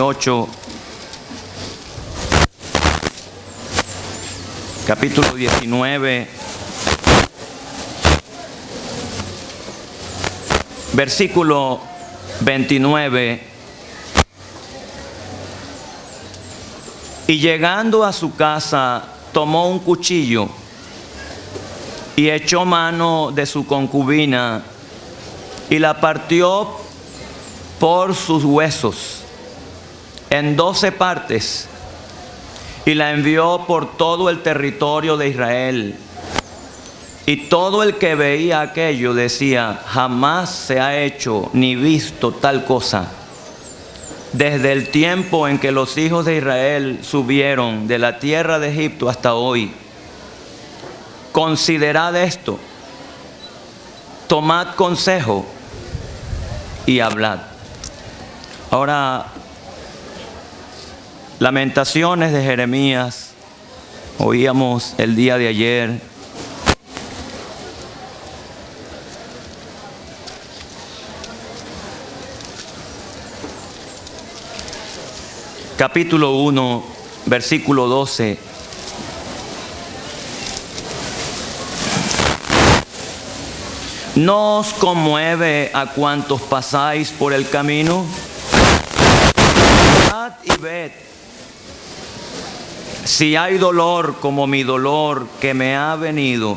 8, capítulo 19, versículo 29. Y llegando a su casa, tomó un cuchillo y echó mano de su concubina y la partió por sus huesos en 12 partes y la envió por todo el territorio de Israel. Y todo el que veía aquello decía: jamás se ha hecho ni visto tal cosa desde el tiempo en que los hijos de Israel subieron de la tierra de Egipto hasta hoy. Considerad esto, tomad consejo y hablad. Ahora, Lamentaciones de Jeremías, oíamos el día de ayer. Capítulo 1, versículo 12. ¿No os conmueve a cuantos pasáis por el camino? Mirad y ved si hay dolor como mi dolor que me ha venido,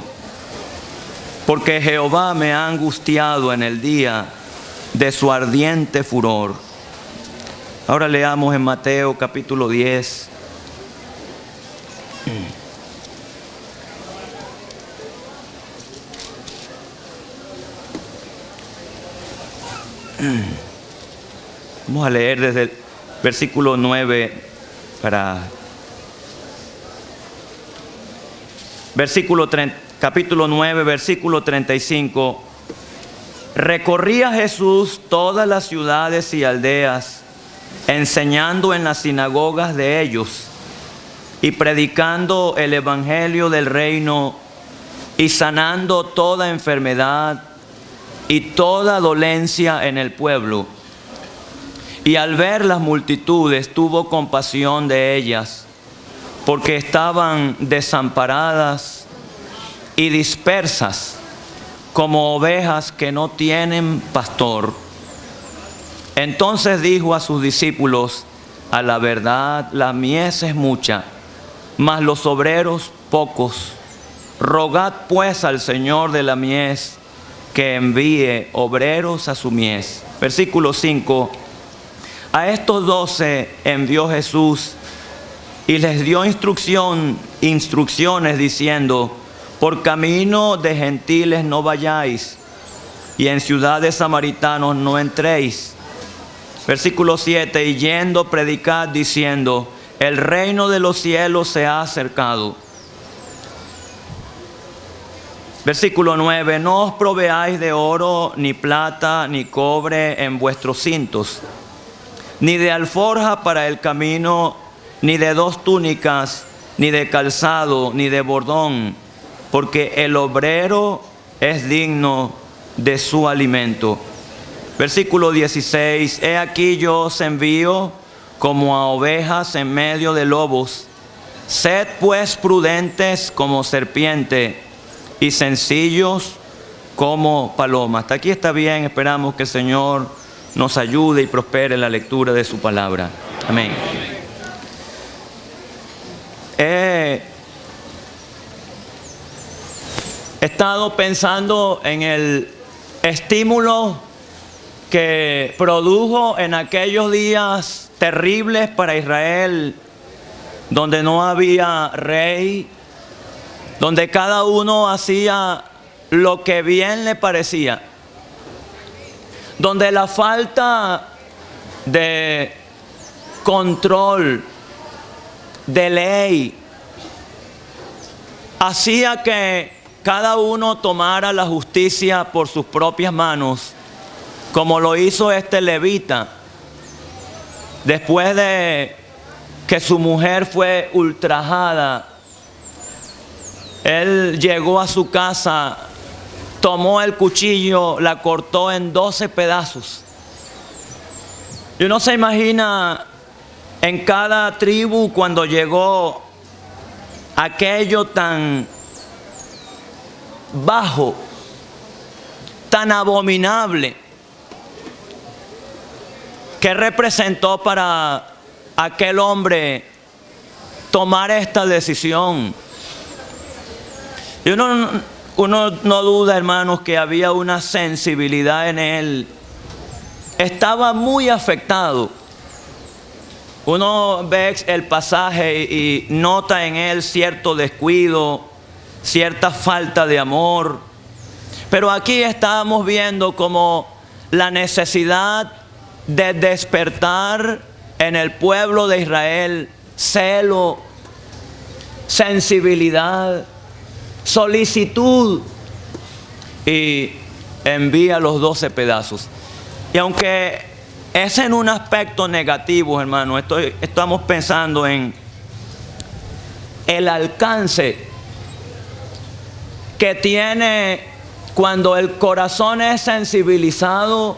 porque Jehová me ha angustiado en el día de su ardiente furor. Ahora leamos en Mateo capítulo 10. Vamos a leer desde el versículo 9 capítulo 9, versículo 35. Recorría Jesús todas las ciudades y aldeas, enseñando en las sinagogas de ellos y predicando el evangelio del reino y sanando toda enfermedad y toda dolencia en el pueblo. Y al ver las multitudes tuvo compasión de ellas, porque estaban desamparadas y dispersas como ovejas que no tienen pastor. Entonces dijo a sus discípulos: a la verdad la mies es mucha, mas los obreros pocos. Rogad pues al Señor de la mies que envíe obreros a su mies. Versículo 5. A estos 12 envió Jesús y les dio instrucciones diciendo: por camino de gentiles no vayáis, y en ciudades samaritanos no entréis. Versículo 7. Y yendo predicad diciendo: el reino de los cielos se ha acercado. Versículo 9. No os proveáis de oro, ni plata, ni cobre en vuestros cintos, ni de alforja para el camino, ni de 2 túnicas, ni de calzado, ni de bordón, porque el obrero es digno de su alimento. Versículo 16. He aquí yo os envío como a ovejas en medio de lobos. Sed pues prudentes como serpiente y sencillos como paloma. Hasta aquí está bien. Esperamos que el Señor nos ayude y prospere en la lectura de su palabra. Amén. He estado pensando en el estímulo que produjo en aquellos días terribles para Israel, donde no había rey, donde cada uno hacía lo que bien le parecía, donde la falta de control, de ley, hacía que cada uno tomara la justicia por sus propias manos, como lo hizo este levita, después de que su mujer fue ultrajada. Él llegó a su casa, tomó el cuchillo, la cortó en 12 pedazos. Y uno se imagina en cada tribu cuando llegó aquello tan bajo, tan abominable, que representó para aquel hombre tomar esta decisión. Y uno no duda, hermanos, que había una sensibilidad en él. Estaba muy afectado. Uno ve el pasaje y nota en él cierto descuido, cierta falta de amor. Pero aquí estábamos viendo como la necesidad de despertar en el pueblo de Israel celo, sensibilidad, solicitud, y envía los 12 pedazos. Y aunque es en un aspecto negativo, hermano, estamos pensando en el alcance que tiene cuando el corazón es sensibilizado,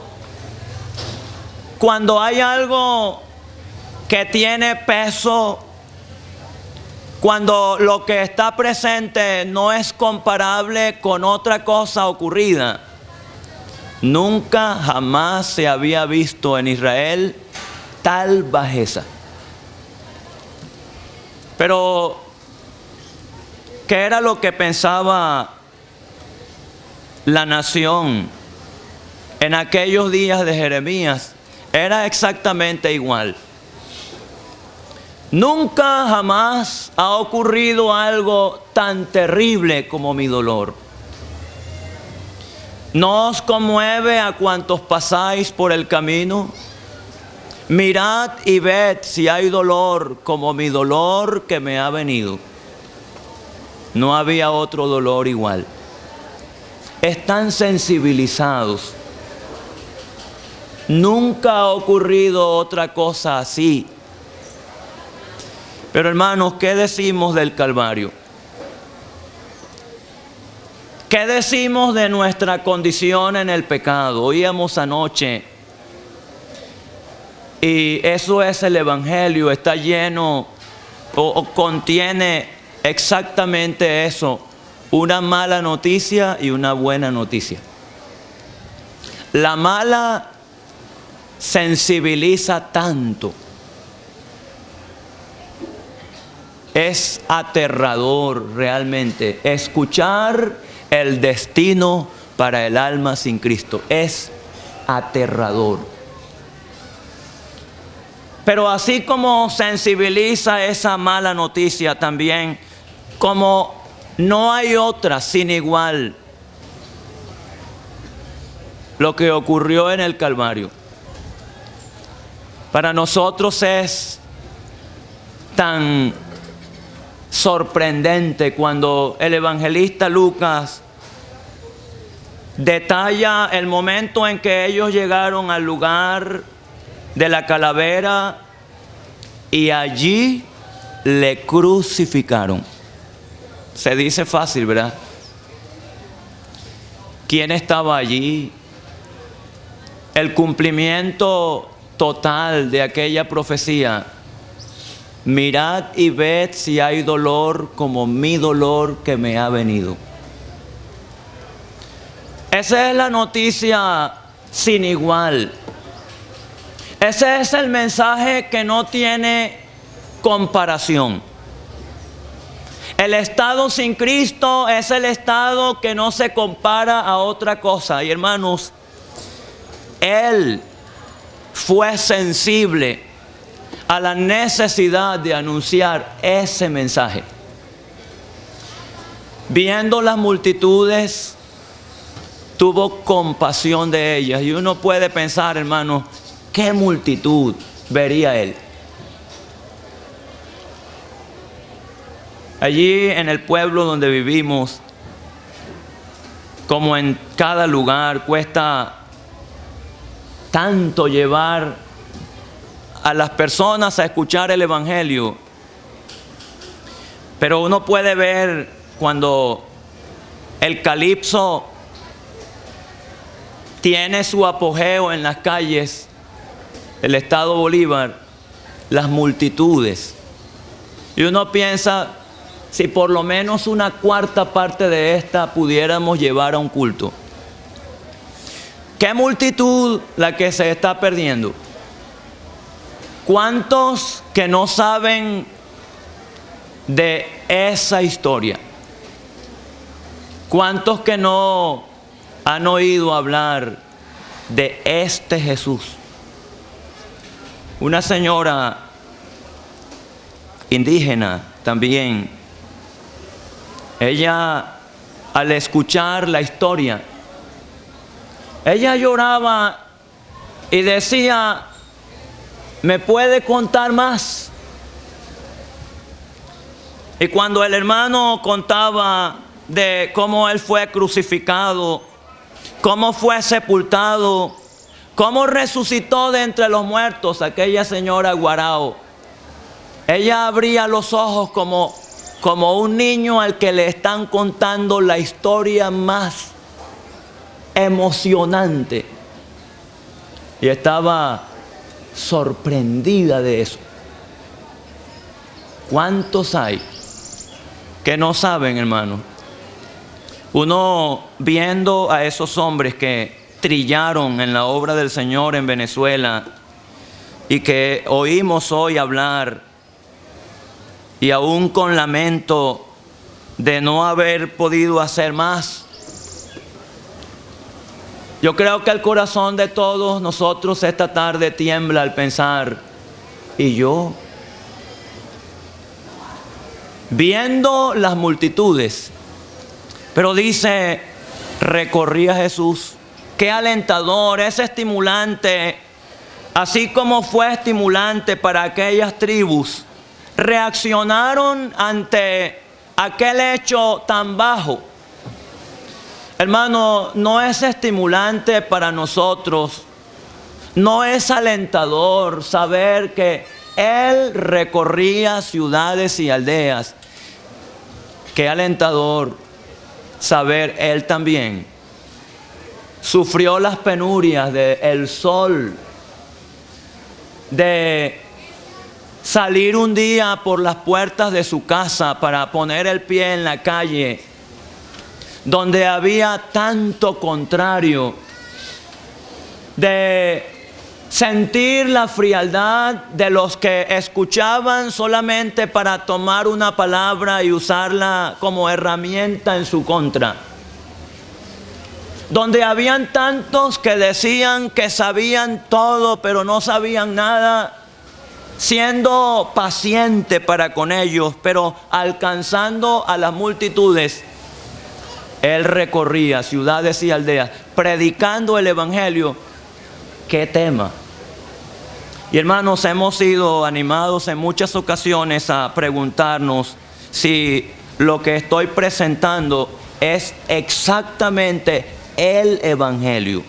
cuando hay algo que tiene peso, cuando lo que está presente no es comparable con otra cosa ocurrida. Nunca jamás se había visto en Israel tal bajeza. Pero, ¿qué era lo que pensaba la nación en aquellos días de Jeremías? Era exactamente igual. Nunca jamás ha ocurrido algo tan terrible como mi dolor. ¿No os conmueve a cuantos pasáis por el camino? Mirad y ved si hay dolor como mi dolor que me ha venido. No había otro dolor igual. Están sensibilizados. Nunca ha ocurrido otra cosa así. Pero hermanos, ¿qué decimos del Calvario? ¿Qué decimos de nuestra condición en el pecado? Oíamos anoche, y eso es el Evangelio, está lleno o contiene exactamente eso, una mala noticia y una buena noticia. La mala sensibiliza tanto. Es aterrador realmente escuchar el destino para el alma sin Cristo. Es aterrador. Pero así como sensibiliza esa mala noticia, también como no hay otra sin igual, lo que ocurrió en el Calvario. Para nosotros es tan sorprendente cuando el evangelista Lucas detalla el momento en que ellos llegaron al lugar de la calavera y allí le crucificaron. Se dice fácil, ¿verdad? ¿Quién estaba allí? El cumplimiento total de aquella profecía. Mirad y ved si hay dolor como mi dolor que me ha venido. Esa es la noticia sin igual. Ese es el mensaje que no tiene comparación. El estado sin Cristo es el estado que no se compara a otra cosa. Y hermanos, Él fue sensible a la necesidad de anunciar ese mensaje. Viendo las multitudes, tuvo compasión de ellas. Y uno puede pensar, hermano, ¿qué multitud vería Él? Allí en el pueblo donde vivimos, como en cada lugar, cuesta tanto llevar a las personas a escuchar el Evangelio. Pero uno puede ver cuando el calipso tiene su apogeo en las calles del estado Bolívar, las multitudes. Y uno piensa, si por lo menos una cuarta parte de esta pudiéramos llevar a un culto. ¿Qué multitud la que se está perdiendo? ¿Cuántos que no saben de esa historia? ¿Cuántos que no han oído hablar de este Jesús? Una señora indígena también, ella al escuchar la historia, ella lloraba y decía, ¿me puede contar más? Y cuando el hermano contaba de cómo él fue crucificado, cómo fue sepultado, cómo resucitó de entre los muertos, aquella señora Guarao, ella abría los ojos como un niño al que le están contando la historia más emocionante. Y estaba sorprendida de eso. ¿Cuántos hay que no saben, hermano? Uno viendo a esos hombres que trillaron en la obra del Señor en Venezuela y que oímos hoy hablar, y aún con lamento de no haber podido hacer más. Yo creo que el corazón de todos nosotros esta tarde tiembla al pensar, ¿y yo? Viendo las multitudes, pero dice, recorría Jesús. Qué alentador, es estimulante, así como fue estimulante para aquellas tribus. Reaccionaron ante aquel hecho tan bajo. Hermano, no es estimulante para nosotros, no es alentador saber que Él recorría ciudades y aldeas. Qué alentador saber, Él también sufrió las penurias del sol, de salir un día por las puertas de su casa para poner el pie en la calle, donde había tanto contrario, de sentir la frialdad de los que escuchaban solamente para tomar una palabra y usarla como herramienta en su contra, donde habían tantos que decían que sabían todo pero no sabían nada, siendo paciente para con ellos, pero alcanzando a las multitudes. Él recorría ciudades y aldeas, predicando el evangelio. ¿Qué tema? Y hermanos, hemos sido animados en muchas ocasiones a preguntarnos si lo que estoy presentando es exactamente el evangelio.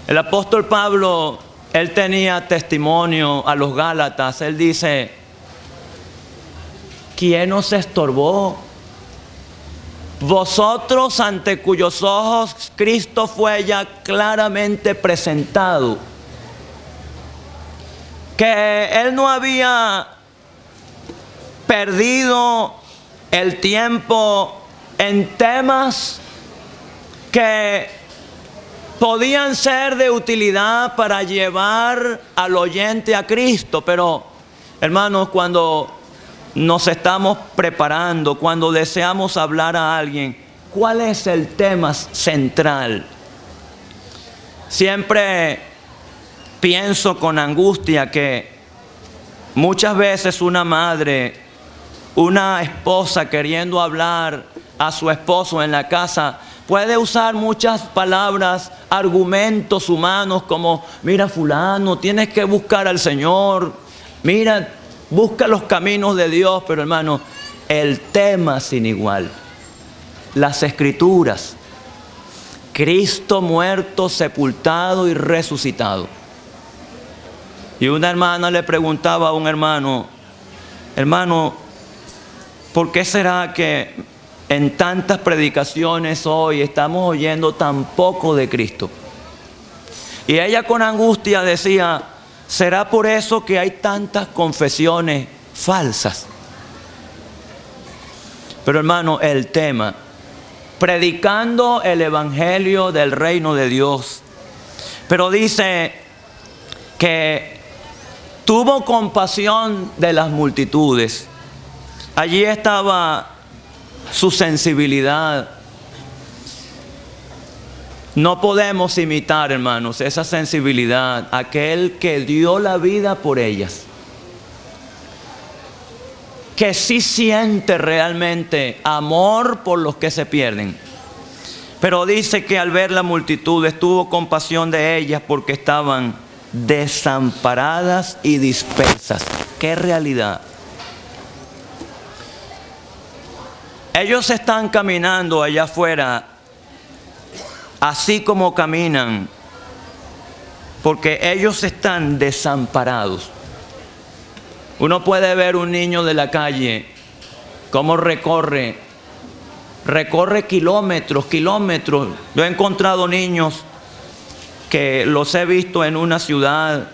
El apóstol Pablo, él tenía testimonio a los Gálatas. Él dice, ¿quién os estorbó? Vosotros ante cuyos ojos Cristo fue ya claramente presentado, que Él no había perdido el tiempo en temas que podían ser de utilidad para llevar al oyente a Cristo. Pero, hermanos, cuando nos estamos preparando, cuando deseamos hablar a alguien, ¿cuál es el tema central? Siempre pienso con angustia que muchas veces una madre, una esposa queriendo hablar a su esposo en la casa, puede usar muchas palabras, argumentos humanos como, mira fulano, tienes que buscar al Señor, mira, busca los caminos de Dios. Pero hermano, el tema sin igual, las Escrituras, Cristo muerto, sepultado y resucitado. Y una hermana le preguntaba a un hermano, hermano, ¿por qué será que en tantas predicaciones hoy estamos oyendo tan poco de Cristo? Y ella con angustia decía, ¿Será por eso que hay tantas confesiones falsas? Pero hermano, el tema, predicando el evangelio del reino de Dios. Pero dice que tuvo compasión de las multitudes. Allí estaba su sensibilidad. No podemos imitar, hermanos, esa sensibilidad, aquel que dio la vida por ellas, que sí siente realmente amor por los que se pierden. Pero dice que al ver la multitud tuvo compasión de ellas porque estaban desamparadas y dispersas. ¡Qué realidad! Ellos están caminando allá afuera, así como caminan, porque ellos están desamparados. Uno puede ver un niño de la calle, cómo recorre kilómetros. Yo he encontrado niños que los he visto en una ciudad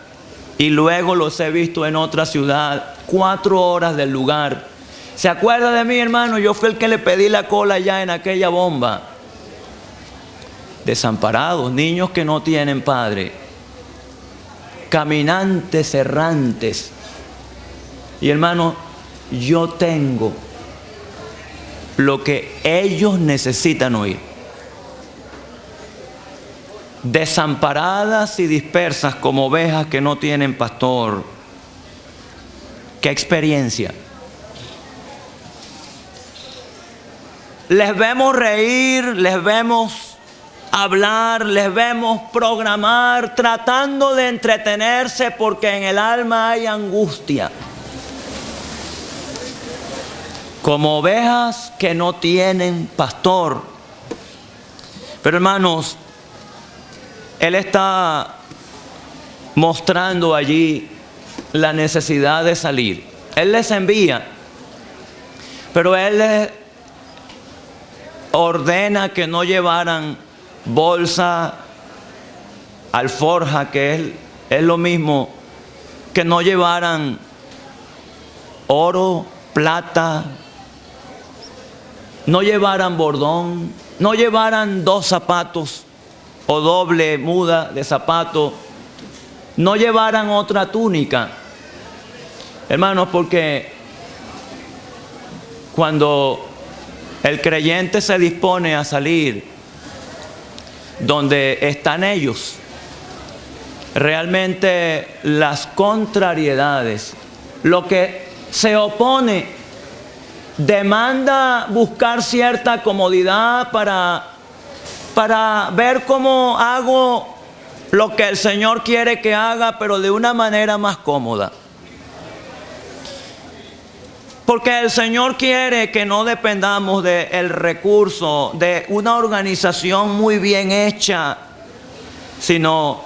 y luego los he visto en otra ciudad, 4 horas del lugar. ¿Se acuerda de mí, hermano? Yo fui el que le pedí la cola allá en aquella bomba. Desamparados, niños que no tienen padre, caminantes errantes. Y hermano, yo tengo lo que ellos necesitan oír. Desamparadas y dispersas como ovejas que no tienen pastor. ¡Qué experiencia! Les vemos reír, les vemos hablar, les vemos programar, tratando de entretenerse porque en el alma hay angustia. Como ovejas que no tienen pastor. Pero hermanos, Él está mostrando allí la necesidad de salir. Él les envía, pero Él les ordena que no llevaran bolsa, alforja, que es lo mismo, que no llevaran oro, plata, no llevaran bordón, no llevaran 2 zapatos o doble muda de zapato, no llevaran otra túnica. Hermanos, porque cuando el creyente se dispone a salir donde están ellos, realmente las contrariedades, lo que se opone, demanda buscar cierta comodidad para ver cómo hago lo que el Señor quiere que haga, pero de una manera más cómoda. Porque el Señor quiere que no dependamos del recurso, de una organización muy bien hecha, sino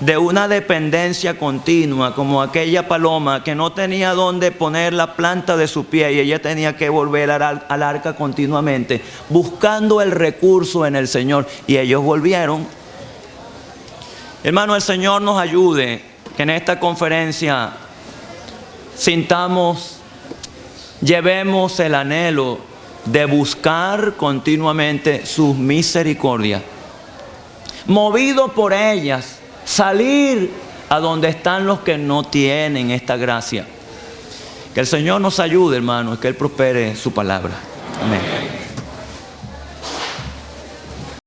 de una dependencia continua, como aquella paloma que no tenía dónde poner la planta de su pie y ella tenía que volver al arca continuamente, buscando el recurso en el Señor. Y ellos volvieron. Hermano, el Señor nos ayude, que en esta conferencia llevemos el anhelo de buscar continuamente sus misericordias. Movido por ellas, salir a donde están los que no tienen esta gracia. Que el Señor nos ayude, hermanos, que Él prospere su palabra. Amén.